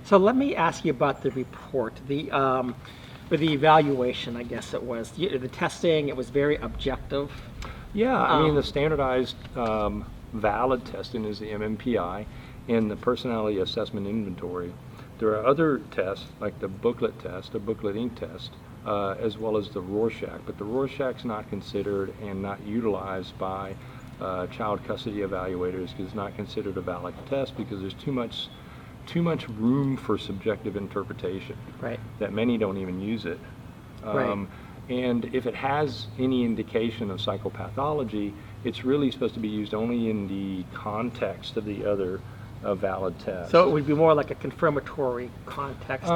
So let me ask you about the report, or the evaluation, I guess it was. The testing, it was very objective. Yeah, I mean, the standardized valid testing is the MMPI and the personality assessment inventory. There are other tests, like the booklet test, the booklet ink test, as well as the Rorschach, but the Rorschach's not considered and not utilized by child custody evaluators because it's not considered a valid test because there's too much room for subjective interpretation. Right. That many don't even use it. Right. And if it has any indication of psychopathology, it's really supposed to be used only in the context of the other valid tests. So it would be more like a confirmatory context.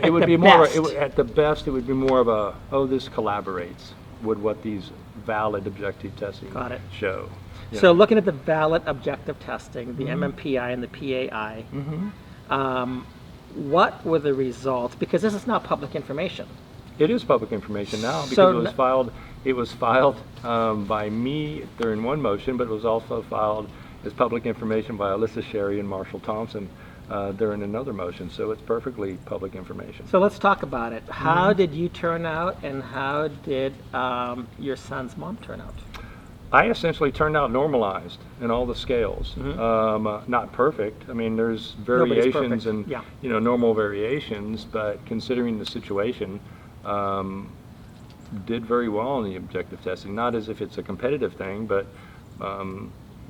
It would be more at the best. It would be more of a, oh, this collaborates with what these valid objective testing show. Yeah. So looking at the valid objective testing, the MMPI and the PAI, what were the results? Because this is not public information. It is public information now because So it was filed by me during one motion, but it was also filed as public information by Alissa Sherry and Marshall Thompson during another motion. So it's perfectly public information. So let's talk about it. How did you turn out, and how did your son's mom turn out? I essentially turned out normalized in all the scales. Not perfect. I mean, there's variations and normal variations, but considering the situation, did very well in the objective testing. Not as if it's a competitive thing, but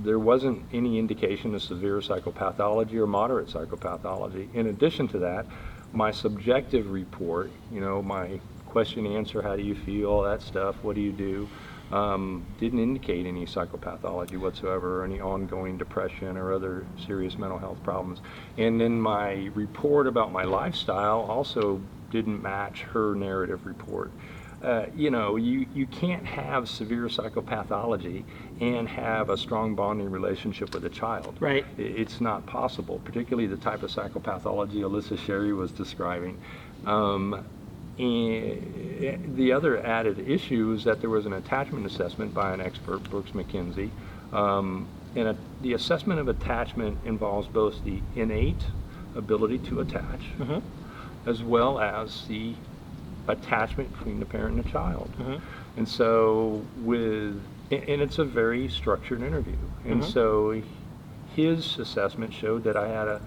there wasn't any indication of severe psychopathology or moderate psychopathology. In addition to that, my subjective report, my question answer, how do you feel, that stuff, what do you do, didn't indicate any psychopathology whatsoever or any ongoing depression or other serious mental health problems. And then my report about my lifestyle also didn't match her narrative report. You can't have severe psychopathology and have a strong bonding relationship with a child. Right. It's not possible, particularly the type of psychopathology Alissa Sherry was describing. And the other added issue is that there was an attachment assessment by an expert, Brooks McKenzie. The assessment of attachment involves both the innate ability to attach, as well as the attachment between the parent and the child. And so and it's a very structured interview. And so his assessment showed that I had a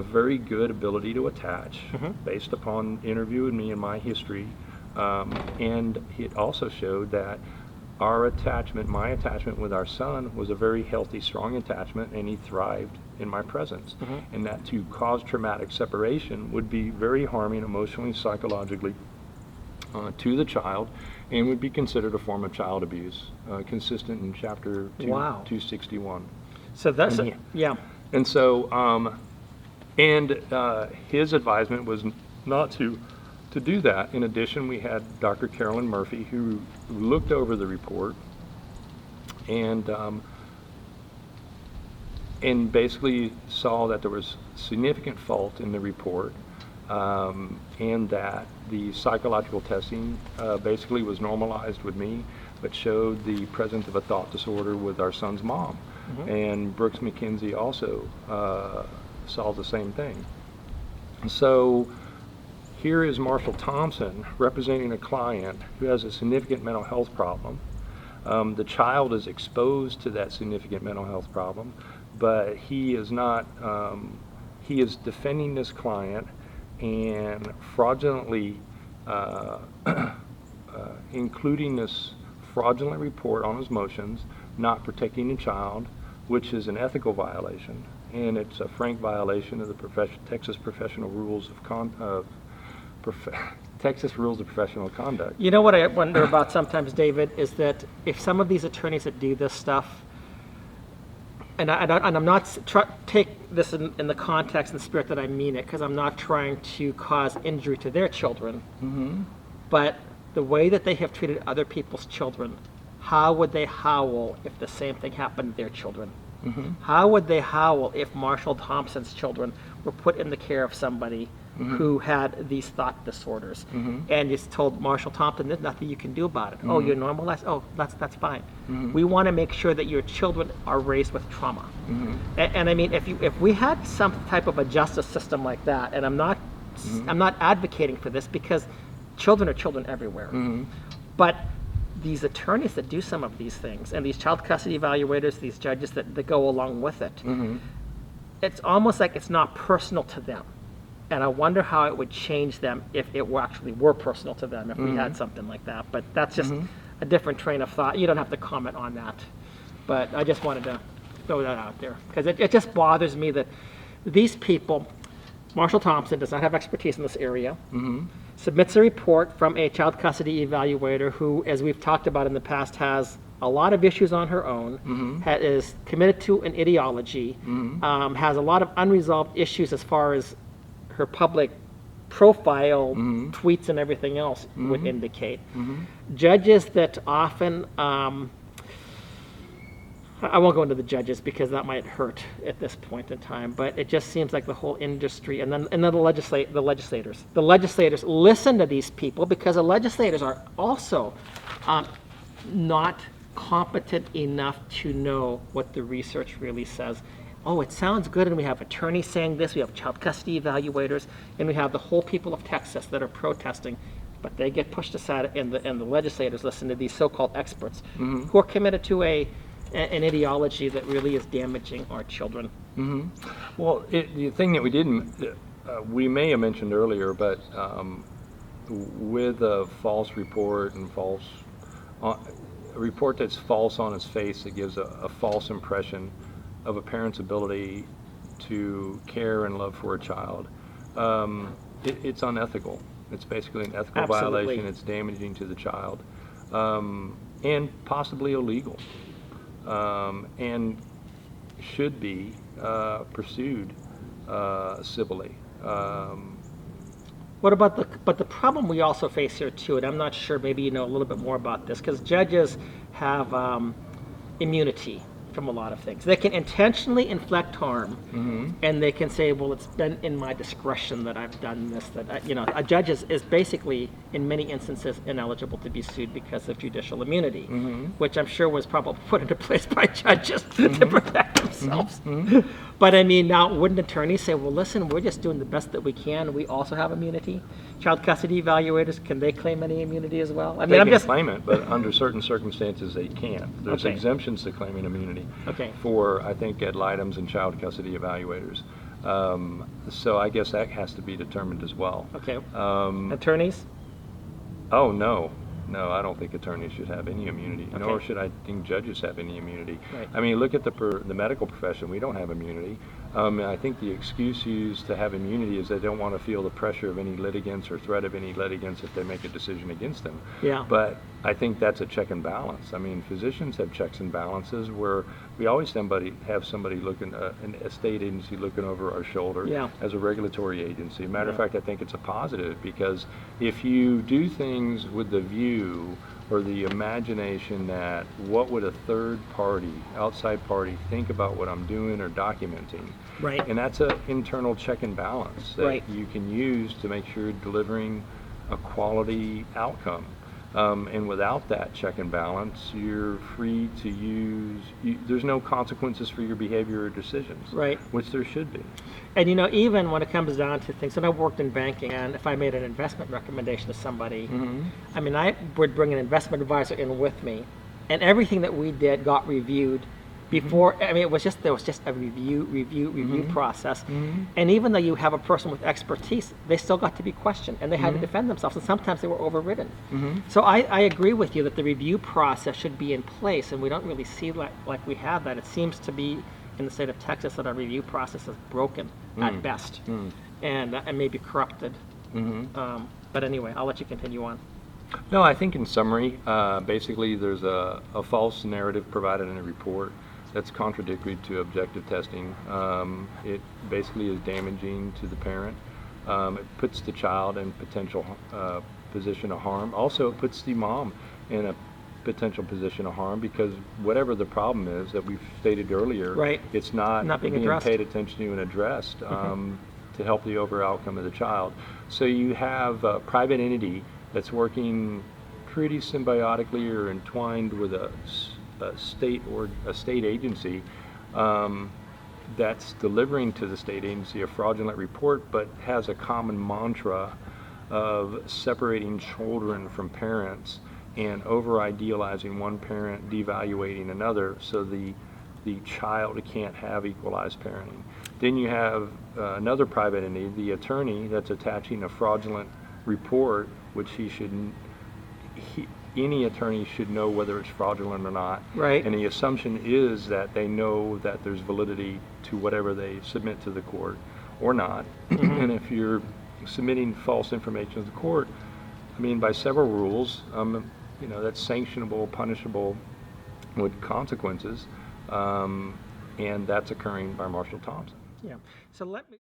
very good ability to attach based upon interviewing me and my history. And it also showed that my attachment with our son was a very healthy, strong attachment, and he thrived in my presence. And that to cause traumatic separation would be very harming emotionally, psychologically, to the child, and would be considered a form of child abuse, consistent in Chapter 261. So that's And so, his advisement was not to do that. In addition, we had Dr. Carolyn Murphy, who looked over the report and basically saw that there was significant fault in the report, and that the psychological testing basically was normalized with me, but showed the presence of a thought disorder with our son's mom. And Brooks McKenzie also saw the same thing. And so here is Marshall Thompson representing a client who has a significant mental health problem. The child is exposed to that significant mental health problem, but he is not, he is defending this client and fraudulently including this fraudulent report on his motions, not protecting the child, which is an ethical violation, and it's a frank violation of the Texas Professional Rules of Texas Rules of Professional Conduct. You know what I wonder about sometimes, David, is that if some of these attorneys that do this stuff, and I'm not take this in the context and spirit that I mean it, because I'm not trying to cause injury to their children, but the way that they have treated other people's children, how would they howl if the same thing happened to their children? How would they howl if Marshall Thompson's children were put in the care of somebody who had these thought disorders, and you told Marshall Thompson, there's nothing you can do about it. Oh, you're normalized? Oh, that's fine. We want to make sure that your children are raised with trauma. And I mean, if we had some type of a justice system like that, and I'm not advocating for this because children are children everywhere, but these attorneys that do some of these things, and these child custody evaluators, these judges that go along with it, it's almost like it's not personal to them. And I wonder how it would change them if it actually were personal to them, if we had something like that. But that's just a different train of thought. You don't have to comment on that. But I just wanted to throw that out there, because it just bothers me that these people, Marshall Thompson does not have expertise in this area, submits a report from a child custody evaluator who, as we've talked about in the past, has a lot of issues on her own, is committed to an ideology, has a lot of unresolved issues as far as her public profile, tweets and everything else would indicate. Judges that often, I won't go into the judges because that might hurt at this point in time, but it just seems like the whole industry, and then the legislators listen to these people because the legislators are also not competent enough to know what the research really says. Oh, it sounds good, and we have attorneys saying this, we have child custody evaluators, and we have the whole people of Texas that are protesting, but they get pushed aside, and the legislators listen to these so-called experts who are committed to an ideology that really is damaging our children. Well, the thing that we didn't, we may have mentioned earlier, but with a false report and a report that's false on its face, it gives a false impression of a parent's ability to care and love for a child. It's unethical. It's basically an ethical violation. It's damaging to the child, and possibly illegal, and should be pursued civilly. What about the problem we also face here too, and I'm not sure, maybe you know a little bit more about this, because judges have immunity from a lot of things. They can intentionally inflict harm, and they can say, well, it's been in my discretion that I've done this, a judge is basically, in many instances, ineligible to be sued because of judicial immunity, which I'm sure was probably put into place by judges to protect themselves. But I mean, now wouldn't attorneys say, well, listen, we're just doing the best that we can, we also have immunity? Child custody evaluators, can they claim any immunity as well? I mean, they can claim it, but under certain circumstances they can't. There's exemptions to claiming immunity for, I think, ad litem's and child custody evaluators. So I guess that has to be determined as well. Attorneys? Oh, no. No, I don't think attorneys should have any immunity, nor should I think judges have any immunity. I mean, look at the medical profession. We don't have immunity. I think the excuse used to have immunity is they don't want to feel the pressure of any litigants or threat of any litigants if they make a decision against them. But I think that's a check and balance. I mean, physicians have checks and balances where we always have somebody looking, a state agency looking over our shoulder as a regulatory agency. Matter of fact, I think it's a positive, because if you do things with the view or the imagination that what would a third party, outside party, think about what I'm doing or documenting, and that's an internal check and balance that you can use to make sure you're delivering a quality outcome. And without that check and balance, you're free to use, there's no consequences for your behavior or decisions, which there should be. And you know, even when it comes down to things, and I've worked in banking, and if I made an investment recommendation to somebody, I mean, I would bring an investment advisor in with me, and everything that we did got reviewed before. I mean, there was just a review process. And even though you have a person with expertise, they still got to be questioned, and they had to defend themselves, and sometimes they were overridden. So I agree with you that the review process should be in place, and we don't really see like we have that. It seems to be in the state of Texas that our review process is broken at best, and maybe corrupted. But anyway, I'll let you continue on. No, I think in summary, basically there's a false narrative provided in a report that's contradictory to objective testing. It basically is damaging to the parent. It puts the child in potential position of harm. Also, it puts the mom in a potential position of harm, because whatever the problem is that we've stated earlier, it's not being paid attention to and addressed. to help the overall outcome of the child. So you have a private entity that's working pretty symbiotically or entwined with a state or a state agency that's delivering to the state agency a fraudulent report, but has a common mantra of separating children from parents and over-idealizing one parent, devaluating another, so the child can't have equalized parenting. Then you have another private entity, the attorney, that's attaching a fraudulent report, which any attorney should know whether it's fraudulent or not. Right. And the assumption is that they know that there's validity to whatever they submit to the court or not. And if you're submitting false information to the court, I mean, by several rules, that's sanctionable, punishable with consequences, and that's occurring by Marshall Thompson. Yeah. So let me.